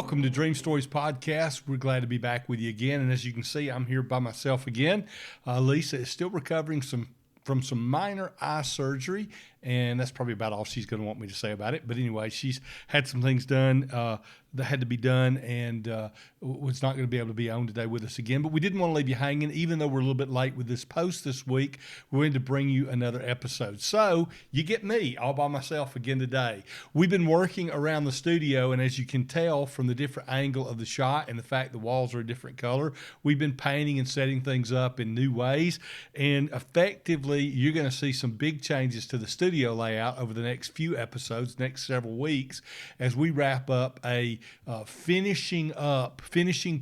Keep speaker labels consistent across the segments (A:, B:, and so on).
A: welcome to Dream Stories Podcast. We're glad to be back with you again. And as you can see, I'm here by myself again. Elisa is still recovering from some minor eye surgery, and that's probably about all she's going to want me to say about it. But anyway, she's had some things done that had to be done, and was not going to be able to be on today with us again. But we didn't want to leave you hanging, even though we're a little bit late with this post this week. We're going to bring you another episode. So you get me all by myself again today. We've been working around the studio, and as you can tell from the different angle of the shot and the fact the walls are a different color, we've been painting and setting things up in new ways. And effectively, you're going to see some big changes to the studio layout over the next few episodes, next several weeks, as we wrap up a finishing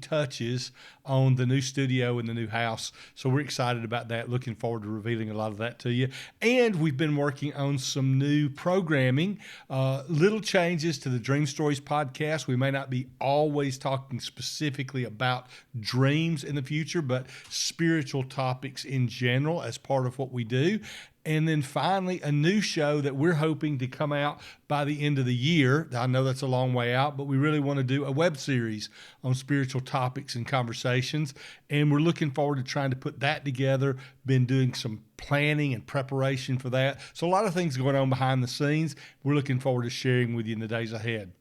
A: touches on the new studio and the new house. So we're excited about that. Looking forward to revealing a lot of that to you. And we've been working on some new programming, little changes to the Dream Stories podcast. We may not be always talking specifically about dreams in the future, but spiritual topics in general as part of what we do. And then finally, a new show that we're hoping to come out by the end of the year. I know that's a long way out, but we really want to do a web series on spiritual topics and conversations. And we're looking forward to trying to put that together. Been doing some planning and preparation for that. So a lot of things going on behind the scenes. We're looking forward to sharing with you in the days ahead.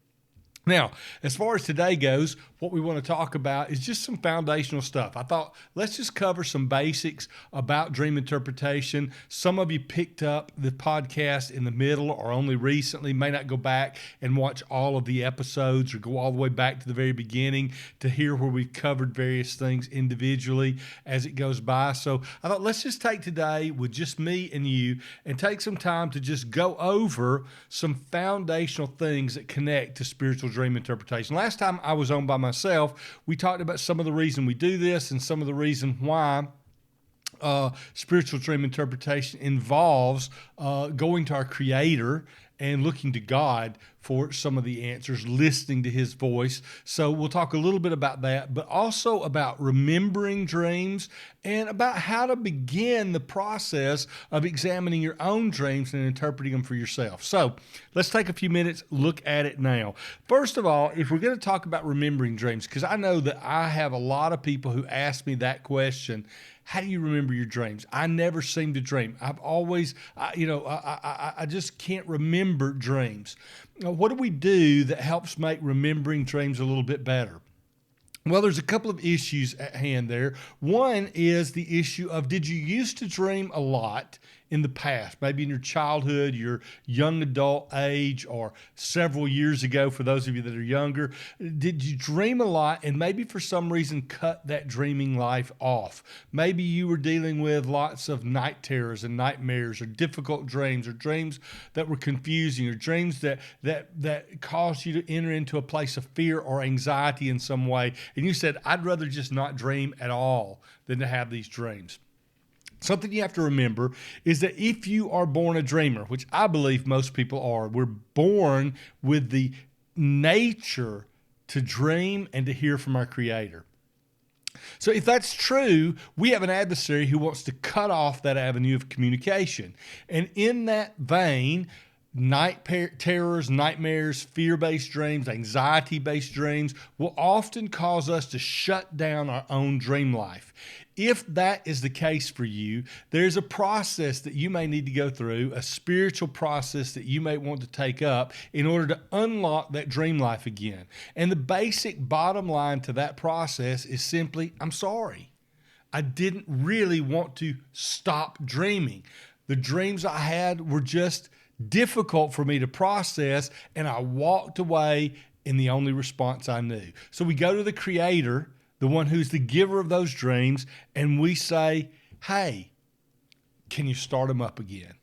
A: Now, as far as today goes, what we want to talk about is just some foundational stuff. I thought, let's just cover some basics about dream interpretation. Some of you picked up the podcast in the middle or only recently, may not go back and watch all of the episodes or go all the way back to the very beginning to hear where we've covered various things individually as it goes by. So I thought, let's just take today with just me and you and take some time to just go over some foundational things that connect to spiritual dream interpretation. Last time I was on by myself, we talked about some of the reason we do this and some of the reason why spiritual dream interpretation involves going to our Creator and looking to God for some of the answers, listening to His voice. So we'll talk a little bit about that, but also about remembering dreams and about how to begin the process of examining your own dreams and interpreting them for yourself. So let's take a few minutes, look at it now. First of all, if we're going to talk about remembering dreams, because I know that I have a lot of people who ask me that question, how do you remember your dreams? I never seem to dream. I've always, I just can't remember dreams. What do we do that helps make remembering dreams a little bit better? Well, there's a couple of issues at hand there. One is the issue of, did you used to dream a lot in the past, maybe in your childhood, your young adult age, or several years ago for those of you that are younger? Did you dream a lot and maybe for some reason cut that dreaming life off? Maybe you were dealing with lots of night terrors and nightmares or difficult dreams or dreams that were confusing or dreams that caused you to enter into a place of fear or anxiety in some way. And you said, I'd rather just not dream at all than to have these dreams. Something you have to remember is that if you are born a dreamer, which I believe most people are, we're born with the nature to dream and to hear from our Creator. So if that's true, we have an adversary who wants to cut off that avenue of communication. And in that vein, night terrors, nightmares, fear-based dreams, anxiety-based dreams will often cause us to shut down our own dream life. If that is the case for you, there's a process that you may need to go through, a spiritual process that you may want to take up in order to unlock that dream life again. And the basic bottom line to that process is simply, I'm sorry. I didn't really want to stop dreaming. The dreams I had were just difficult for me to process, and I walked away in the only response I knew. So we go to the Creator, the one who's the giver of those dreams, and we say, hey, can you start them up again?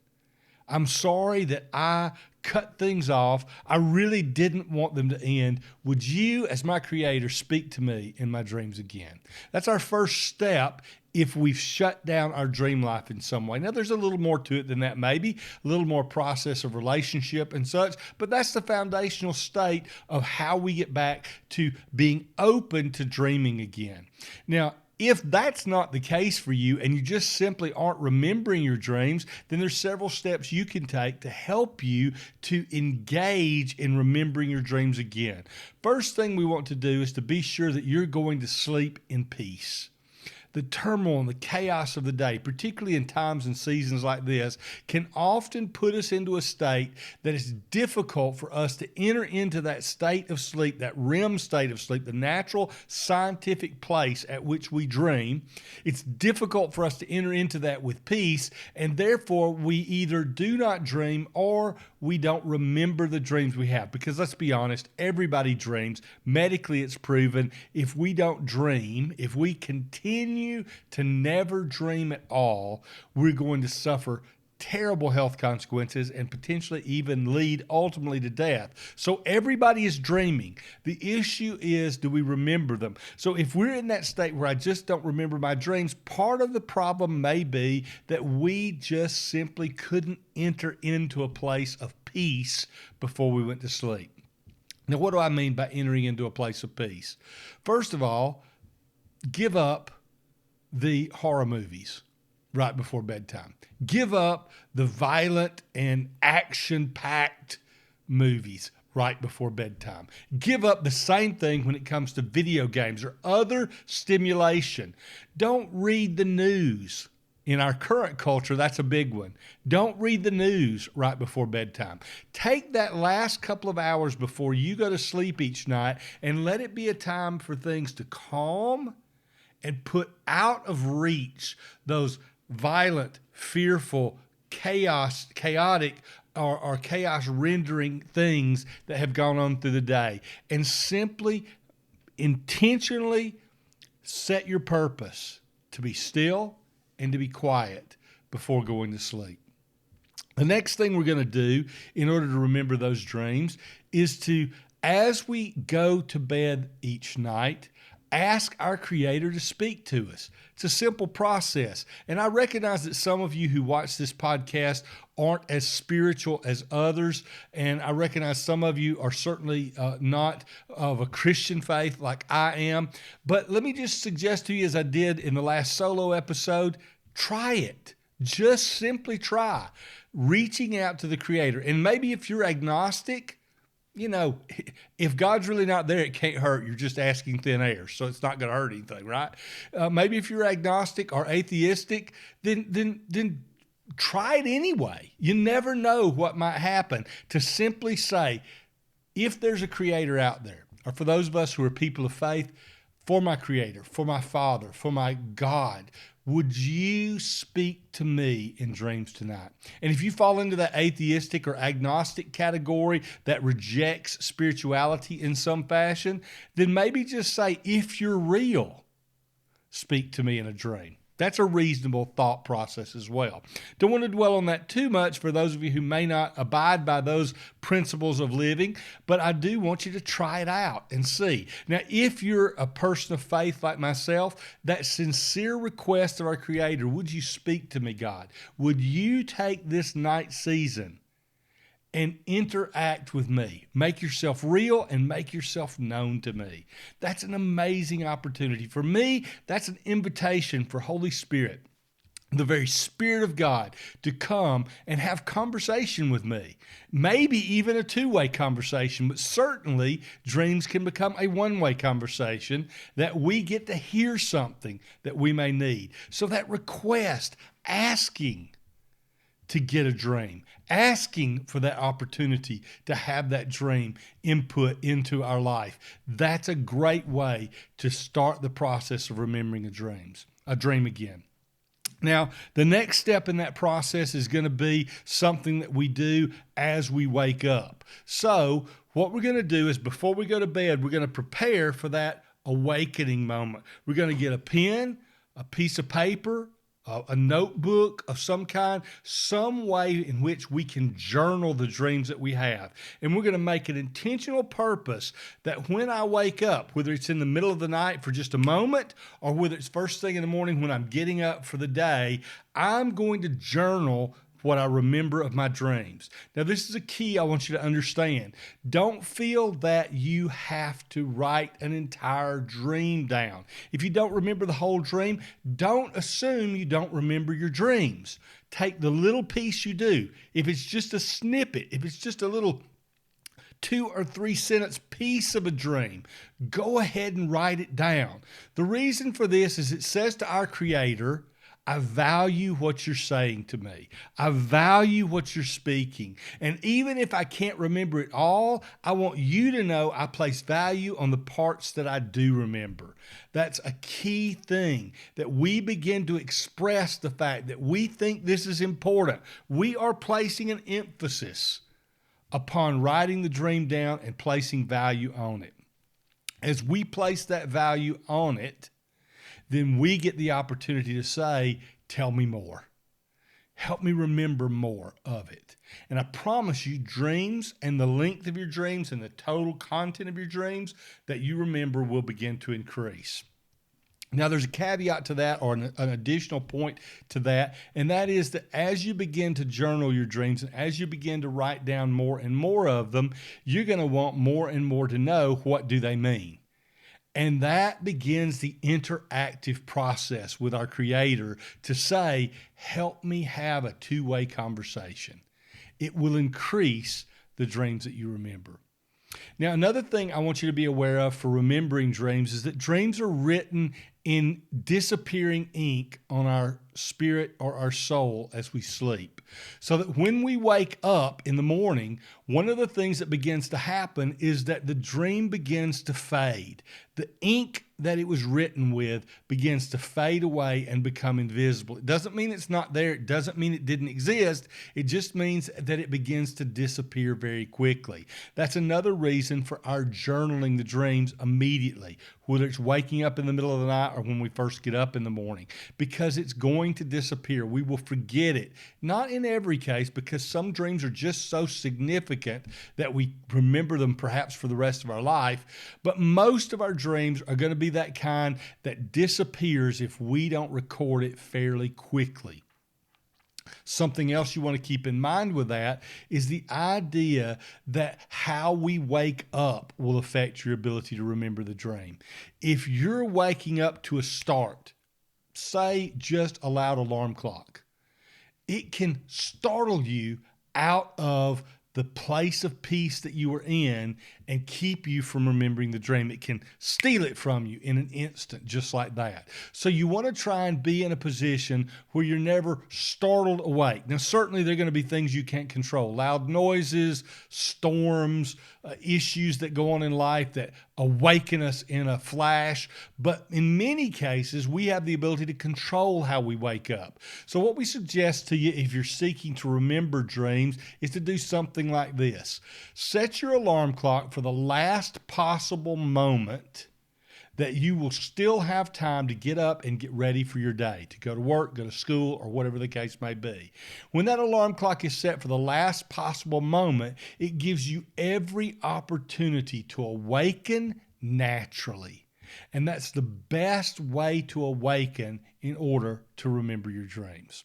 A: I'm sorry that I cut things off. I really didn't want them to end. Would you, as my Creator, speak to me in my dreams again? That's our first step if we've shut down our dream life in some way. Now, there's a little more to it than that, maybe a little more process of relationship and such, but that's the foundational state of how we get back to being open to dreaming again. Now, If that's not the case for you and you just simply aren't remembering your dreams, then there's several steps you can take to help you to engage in remembering your dreams again. First thing we want to do is to be sure that you're going to sleep in peace. The turmoil and the chaos of the day, particularly in times and seasons like this, can often put us into a state that is difficult for us to enter into that state of sleep, that REM state of sleep, the natural scientific place at which we dream. It's difficult for us to enter into that with peace, and therefore we either do not dream or we don't remember the dreams we have. Because let's be honest, everybody dreams. Medically, it's proven if we don't dream, if we continue to never dream at all, we're going to suffer terrible health consequences and potentially even lead ultimately to death. So everybody is dreaming. The issue is, do we remember them? So if we're in that state where I just don't remember my dreams, part of the problem may be that we just simply couldn't enter into a place of peace before we went to sleep. Now, what do I mean by entering into a place of peace? First of all, give up the horror movies right before bedtime. Give up the violent and action-packed movies right before bedtime. Give up the same thing when it comes to video games or other stimulation. Don't read the news. In our current culture, that's a big one. Don't read the news right before bedtime. Take that last couple of hours before you go to sleep each night and let it be a time for things to calm and put out of reach those violent, fearful, chaotic, or chaos rendering things that have gone on through the day. And simply, intentionally set your purpose to be still and to be quiet before going to sleep. The next thing we're going to do in order to remember those dreams is to, as we go to bed each night, ask our Creator to speak to us. It's a simple process. And I recognize that some of you who watch this podcast aren't as spiritual as others. And I recognize some of you are certainly not of a Christian faith like I am. But let me just suggest to you, as I did in the last solo episode, try it. Just simply try reaching out to the Creator. And maybe if you're agnostic, you know, if God's really not there, it can't hurt. You're just asking thin air, so it's not going to hurt anything, right? Maybe if you're agnostic or atheistic, then try it anyway. You never know what might happen. To simply say, if there's a Creator out there, or for those of us who are people of faith, for my Creator, for my Father, for my God, would you speak to me in dreams tonight? And if you fall into that atheistic or agnostic category that rejects spirituality in some fashion, then maybe just say, if you're real, speak to me in a dream. That's a reasonable thought process as well. Don't want to dwell on that too much for those of you who may not abide by those principles of living, but I do want you to try it out and see. Now, if you're a person of faith like myself, that sincere request of our Creator, would you speak to me, God? Would you take this night season and interact with me? Make yourself real and make yourself known to me. That's an amazing opportunity. For me, that's an invitation for Holy Spirit, the very Spirit of God, to come and have conversation with me. Maybe even a two-way conversation, but certainly dreams can become a one-way conversation that we get to hear something that we may need. So that request, asking to get a dream, asking for that opportunity to have that dream input into our life. That's a great way to start the process of remembering a dream again. Now, the next step in that process is going to be something that we do as we wake up. So what we're going to do is before we go to bed, we're going to prepare for that awakening moment. We're going to get a pen, a piece of paper, a notebook of some kind, some way in which we can journal the dreams that we have. And we're going to make an intentional purpose that when I wake up, whether it's in the middle of the night for just a moment or whether it's first thing in the morning when I'm getting up for the day, I'm going to journal what I remember of my dreams. Now, this is a key I want you to understand. Don't feel that you have to write an entire dream down. If you don't remember the whole dream, don't assume you don't remember your dreams. Take the little piece you do. If it's just a snippet, if it's just a little 2 or 3 sentence piece of a dream, go ahead and write it down. The reason for this is it says to our Creator, I value what you're saying to me. I value what you're speaking. And even if I can't remember it all, I want you to know I place value on the parts that I do remember. That's a key thing, that we begin to express the fact that we think this is important. We are placing an emphasis upon writing the dream down and placing value on it. As we place that value on it, then we get the opportunity to say, tell me more. Help me remember more of it. And I promise you, dreams and the length of your dreams and the total content of your dreams that you remember will begin to increase. Now, there's a caveat to that, or an additional point to that, and that is that as you begin to journal your dreams and as you begin to write down more and more of them, you're going to want more and more to know, what do they mean? And that begins the interactive process with our Creator to say, help me have a two-way conversation. It will increase the dreams that you remember. Now, another thing I want you to be aware of for remembering dreams is that dreams are written in disappearing ink on our spirit or our soul as we sleep. So that when we wake up in the morning, one of the things that begins to happen is that the dream begins to fade. The ink that it was written with begins to fade away and become invisible. It doesn't mean it's not there. It doesn't mean it didn't exist. It just means that it begins to disappear very quickly. That's another reason for our journaling the dreams immediately, whether it's waking up in the middle of the night or when we first get up in the morning, because it's going to disappear. We will forget it. Not in every case, because some dreams are just so significant that we remember them perhaps for the rest of our life, but most of our dreams are going to be that kind that disappears if we don't record it fairly quickly. Something else you want to keep in mind with that is the idea that how we wake up will affect your ability to remember the dream. If you're waking up to a start, say just a loud alarm clock, it can startle you out of the place of peace that you were in and keep you from remembering the dream. It can steal it from you in an instant, just like that. So you want to try and be in a position where you're never startled awake. Now, certainly there are going to be things you can't control. Loud noises, storms, issues that go on in life that awaken us in a flash. But in many cases, we have the ability to control how we wake up. So what we suggest to you, if you're seeking to remember dreams, is to do something like this. Set your alarm clock for the last possible moment that you will still have time to get up and get ready for your day, to go to work, go to school, or whatever the case may be. When that alarm clock is set for the last possible moment, it gives you every opportunity to awaken naturally. And that's the best way to awaken in order to remember your dreams.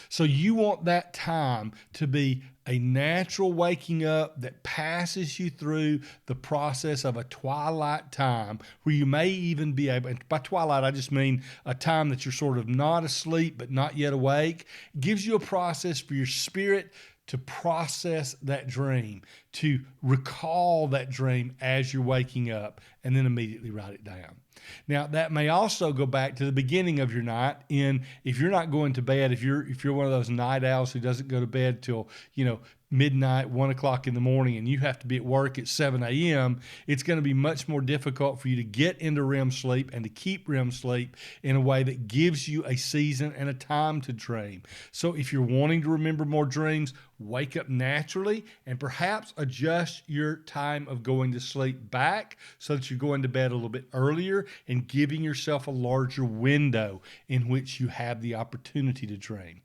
A: So you want that time to be a natural waking up that passes you through the process of a twilight time, where you may even be able, and by twilight I just mean a time that you're sort of not asleep but not yet awake. It gives you a process for your spirit to process that dream, to recall that dream as you're waking up, and then immediately write it down. Now, that may also go back to the beginning of your night. If you're not going to bed, if you're one of those night owls who doesn't go to bed till, midnight, 1 o'clock in the morning, and you have to be at work at 7 a.m., it's going to be much more difficult for you to get into REM sleep and to keep REM sleep in a way that gives you a season and a time to dream. So if you're wanting to remember more dreams, wake up naturally and perhaps adjust your time of going to sleep back so that you're going to bed a little bit earlier and giving yourself a larger window in which you have the opportunity to dream.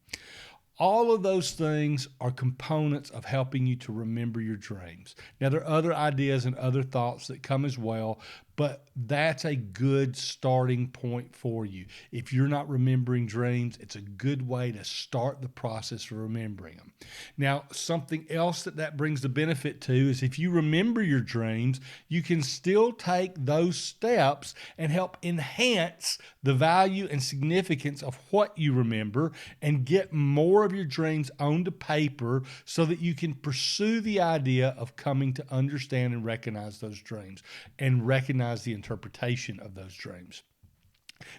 A: All of those things are components of helping you to remember your dreams. Now, there are other ideas and other thoughts that come as well, but that's a good starting point for you. If you're not remembering dreams, it's a good way to start the process of remembering them. Now, something else that brings the benefit to is if you remember your dreams, you can still take those steps and help enhance the value and significance of what you remember and get more of your dreams onto paper so that you can pursue the idea of coming to understand and recognize those dreams and recognize the interpretation of those dreams.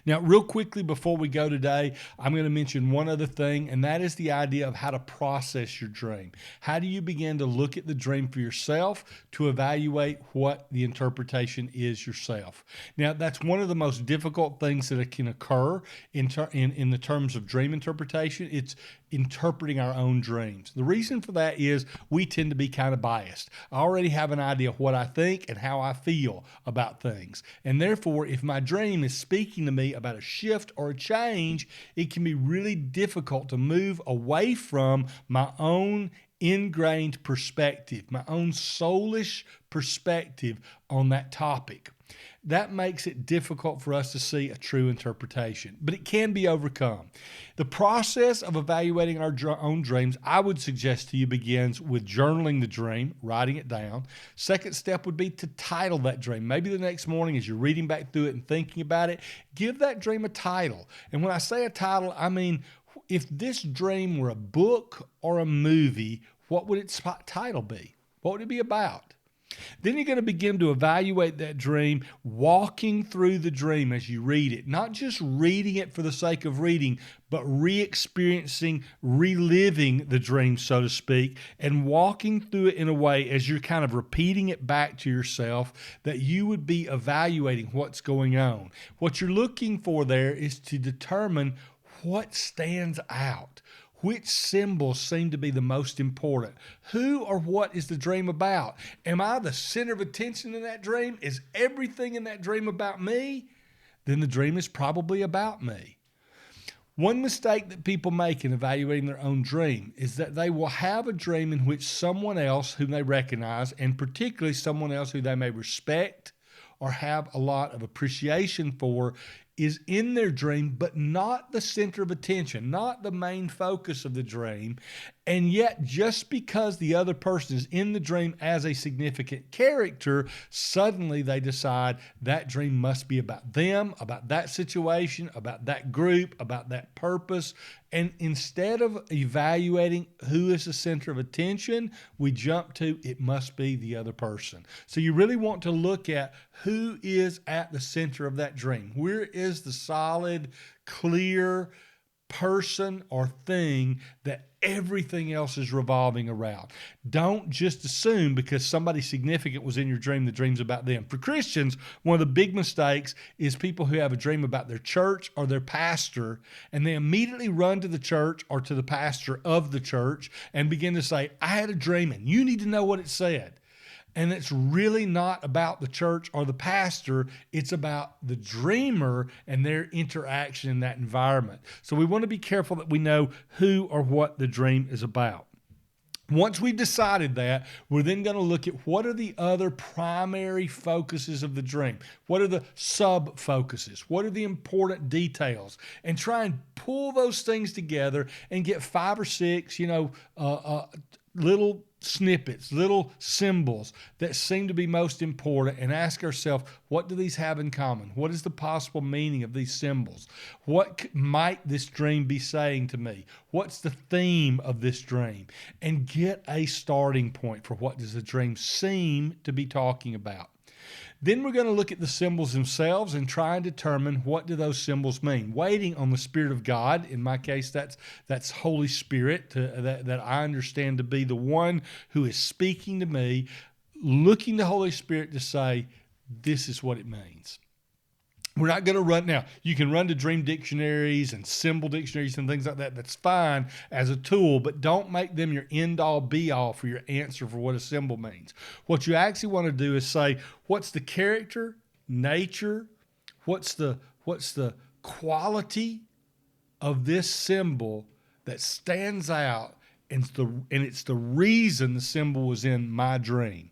A: Now, real quickly before we go today, I'm going to mention one other thing, and that is the idea of how to process your dream. How do you begin to look at the dream for yourself to evaluate what the interpretation is yourself? Now, that's one of the most difficult things that can occur in the terms of dream interpretation. It's interpreting our own dreams. The reason for that is we tend to be kind of biased. I already have an idea of what I think and how I feel about things. And therefore, if my dream is speaking to me about a shift or a change, it can be really difficult to move away from my own ingrained perspective, my own soulish perspective on that topic. That makes it difficult for us to see a true interpretation, but it can be overcome. The process of evaluating our own dreams, I would suggest to you, begins with journaling the dream, writing it down. Second step would be to title that dream. Maybe the next morning as you're reading back through it and thinking about it, give that dream a title. And when I say a title, I mean, if this dream were a book or a movie, what would its title be? What would it be about? Then you're going to begin to evaluate that dream, walking through the dream as you read it, not just reading it for the sake of reading, but re-experiencing, reliving the dream, so to speak, and walking through it in a way as you're kind of repeating it back to yourself that you would be evaluating what's going on. What you're looking for there is to determine what stands out. Which symbols seem to be the most important? Who or what is the dream about? Am I the center of attention in that dream? Is everything in that dream about me? Then the dream is probably about me. One mistake that people make in evaluating their own dream is that they will have a dream in which someone else whom they recognize, and particularly someone else who they may respect or have a lot of appreciation for, is in their dream, but not the center of attention, not the main focus of the dream. And yet, just because the other person is in the dream as a significant character, suddenly they decide that dream must be about them, about that situation, about that group, about that purpose. And instead of evaluating who is the center of attention, we jump to it must be the other person. So you really want to look at who is at the center of that dream. Where is the solid, clear person or thing that everything else is revolving around? Don't just assume because somebody significant was in your dream, the dream's about them. For Christians, one of the big mistakes is people who have a dream about their church or their pastor, and they immediately run to the church or to the pastor of the church and begin to say, I had a dream and you need to know what it said. And it's really not about the church or the pastor. It's about the dreamer and their interaction in that environment. So we want to be careful that we know who or what the dream is about. Once we've decided that, we're then going to look at what are the other primary focuses of the dream. What are the sub-focuses? What are the important details? And try and pull those things together and get 5 or 6, little snippets, little symbols that seem to be most important, and ask ourselves, what do these have in common? What is the possible meaning of these symbols? What might this dream be saying to me? What's the theme of this dream? And get a starting point for what does the dream seem to be talking about. Then we're going to look at the symbols themselves and try and determine what do those symbols mean. Waiting on the Spirit of God, in my case, that's Holy Spirit, that I understand to be the one who is speaking to me, looking to Holy Spirit to say, this is what it means. We're not going to run now. You can run to dream dictionaries and symbol dictionaries and things like that. That's fine as a tool, but don't make them your end-all, be-all for your answer for what a symbol means. What you actually want to do is say, what's the character, nature, what's the quality of this symbol that stands out, and it's the reason the symbol was in my dream.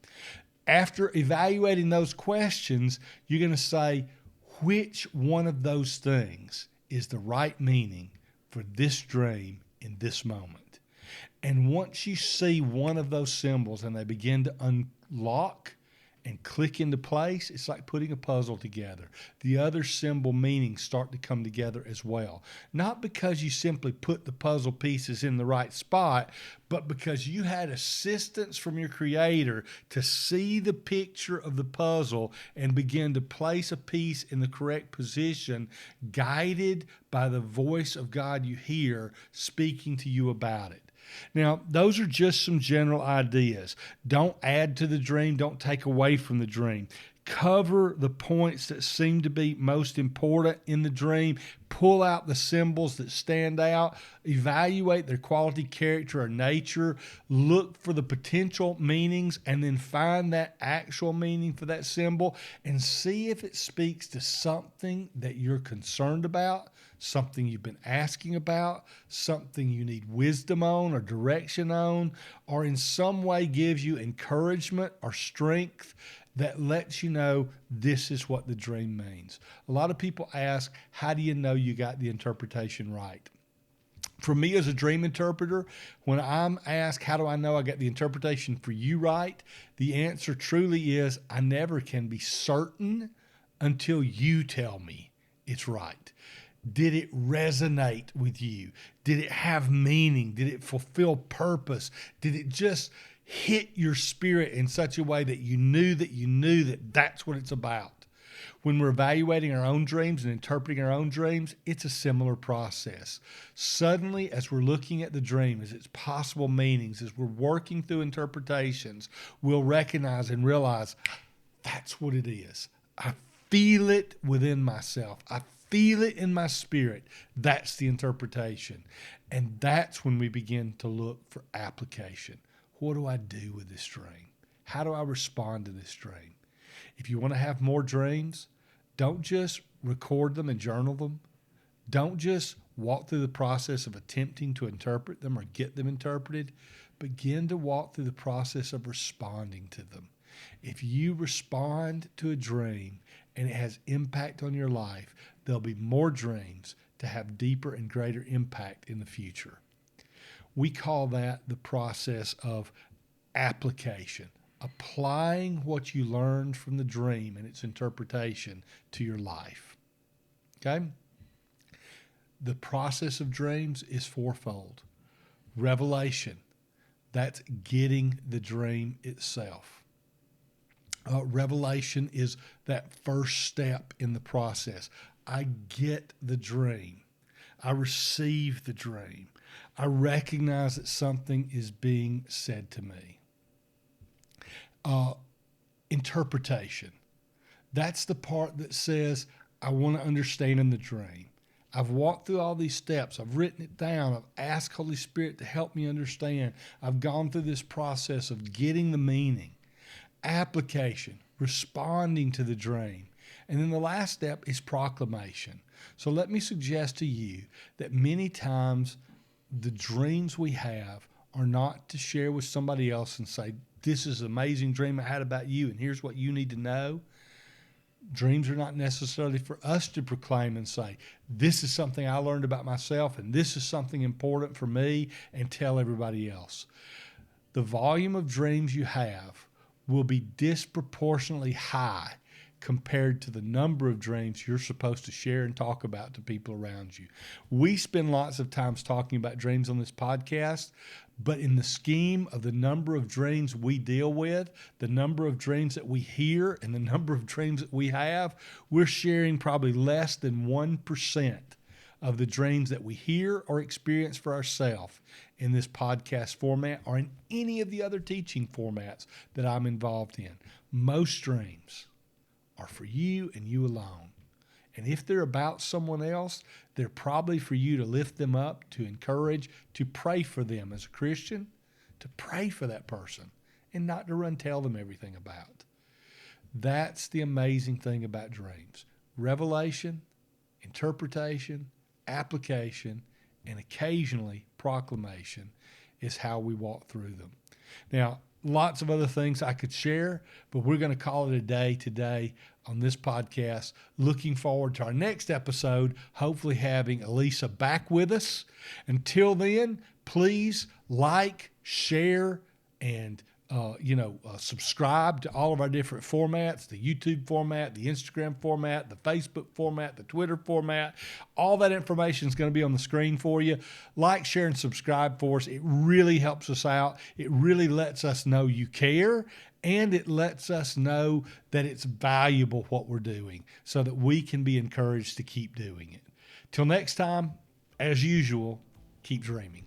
A: After evaluating those questions, you're going to say, which one of those things is the right meaning for this dream in this moment? And once you see one of those symbols and they begin to unlock and click into place, it's like putting a puzzle together. The other symbol meanings start to come together as well. Not because you simply put the puzzle pieces in the right spot, but because you had assistance from your Creator to see the picture of the puzzle and begin to place a piece in the correct position, guided by the voice of God you hear speaking to you about it. Now, those are just some general ideas. Don't add to the dream. Don't take away from the dream. Cover the points that seem to be most important in the dream. Pull out the symbols that stand out. Evaluate their quality, character, or nature. Look for the potential meanings and then find that actual meaning for that symbol and see if it speaks to something that you're concerned about, something you've been asking about, something you need wisdom on or direction on, or in some way gives you encouragement or strength that lets you know this is what the dream means. A lot of people ask, how do you know you got the interpretation right? For me as a dream interpreter, when I'm asked, how do I know I got the interpretation for you right? The answer truly is, I never can be certain until you tell me it's right. Did it resonate with you? Did it have meaning? Did it fulfill purpose? Did it just hit your spirit in such a way that you knew that that's what it's about? When we're evaluating our own dreams and interpreting our own dreams, it's a similar process. Suddenly, as we're looking at the dream, as its possible meanings, as we're working through interpretations, we'll recognize and realize that's what it is. I feel it within myself. I feel it in my spirit. That's the interpretation. And that's when we begin to look for application. What do I do with this dream? How do I respond to this dream? If you want to have more dreams, don't just record them and journal them. Don't just walk through the process of attempting to interpret them or get them interpreted. Begin to walk through the process of responding to them. If you respond to a dream and it has impact on your life, there'll be more dreams to have deeper and greater impact in the future. We call that the process of application, applying what you learned from the dream and its interpretation to your life. Okay? The process of dreams is fourfold. Revelation, that's getting the dream itself. Revelation is that first step in the process. I get the dream. I receive the dream. I recognize that something is being said to me. Interpretation. That's the part that says, I want to understand in the dream. I've walked through all these steps. I've written it down. I've asked Holy Spirit to help me understand. I've gone through this process of getting the meaning. Application, responding to the dream. And then the last step is proclamation. So let me suggest to you that many times the dreams we have are not to share with somebody else and say, this is an amazing dream I had about you, and here's what you need to know. Dreams are not necessarily for us to proclaim and say, this is something I learned about myself, and this is something important for me, and tell everybody else. The volume of dreams you have will be disproportionately high compared to the number of dreams you're supposed to share and talk about to people around you. We spend lots of times talking about dreams on this podcast, but in the scheme of the number of dreams we deal with, the number of dreams that we hear, and the number of dreams that we have, we're sharing probably less than 1% of the dreams that we hear or experience for ourselves in this podcast format or in any of the other teaching formats that I'm involved in. Most dreams are for you and you alone. And if they're about someone else, they're probably for you to lift them up, to encourage, to pray for them as a Christian, to pray for that person and not to run tell them everything about. That's the amazing thing about dreams. Revelation, interpretation, application, and occasionally proclamation is how we walk through them. Now, lots of other things I could share, but we're going to call it a day today on this podcast. Looking forward to our next episode, hopefully having Elisa back with us. Until then, please like, share, and subscribe to all of our different formats, the YouTube format, the Instagram format, the Facebook format, the Twitter format. All that information is going to be on the screen for you. Like, share, and subscribe for us. It really helps us out. It really lets us know you care, and it lets us know that it's valuable what we're doing so that we can be encouraged to keep doing it. Till next time, as usual, keep dreaming.